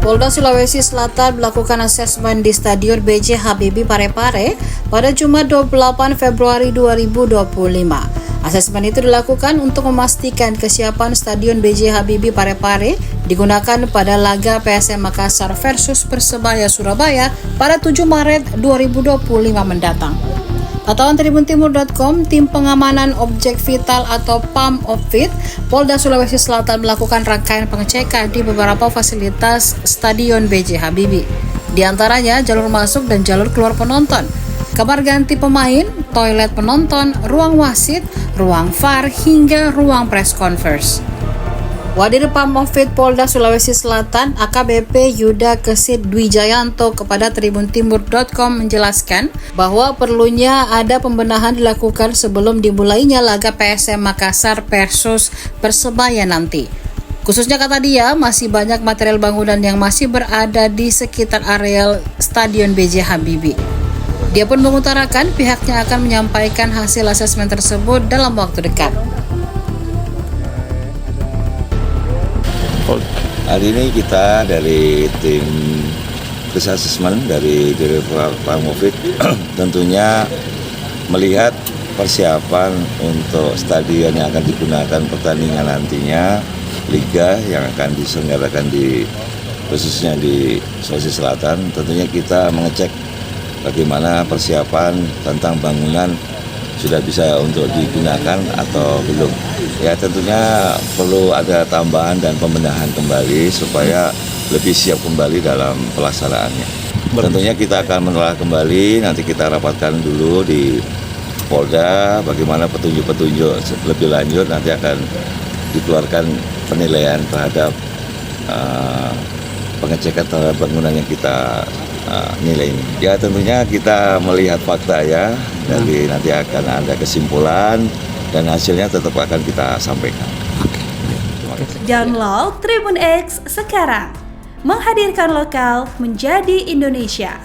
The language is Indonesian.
Polda Sulawesi Selatan melakukan asesmen di Stadion B.J. Habibie Parepare pada Jumat 28 Februari 2025. Asesmen itu dilakukan untuk memastikan kesiapan Stadion B.J. Habibie Parepare digunakan pada laga PSM Makassar versus Persebaya Surabaya pada 7 Maret 2025 mendatang. Pantauan tribuntimur.com, Tim Pengamanan Objek Vital atau PAM Opvit, Polda Sulawesi Selatan melakukan rangkaian pengecekan di beberapa fasilitas Stadion B.J. Habibie. Di antaranya jalur masuk dan jalur keluar penonton, kamar ganti pemain, toilet penonton, ruang wasit, ruang VAR, hingga ruang press conference. Wadir PAM Opvit Polda Sulawesi Selatan AKBP Yuda Kesit Dwijayanto kepada tribuntimur.com menjelaskan bahwa perlunya ada pembenahan dilakukan sebelum dimulainya laga PSM Makassar versus Persebaya nanti. Khususnya kata dia, masih banyak material bangunan yang masih berada di sekitar areal Stadion B.J. Habibie. Dia pun mengutarakan pihaknya akan menyampaikan hasil asesmen tersebut dalam waktu dekat. Hari ini kita dari tim risk assessment dari Direktorat PAM Opvit tentunya melihat persiapan untuk stadion yang akan digunakan pertandingan nantinya, liga yang akan diselenggarakan khususnya di Sulawesi Selatan. Tentunya kita mengecek bagaimana persiapan tentang bangunan sudah bisa untuk digunakan atau belum. Ya tentunya perlu ada tambahan dan pembenahan kembali supaya lebih siap kembali dalam pelaksanaannya. Tentunya kita akan menelaah kembali, nanti kita rapatkan dulu di Polda bagaimana petunjuk-petunjuk lebih lanjut, nanti akan dikeluarkan penilaian terhadap pengecekan terhadap bangunan yang kita nilai ini. Ya tentunya kita melihat fakta ya, dari nanti akan ada kesimpulan dan hasilnya tetap akan kita sampaikan. Download Tribun X sekarang, menghadirkan lokal menjadi Indonesia.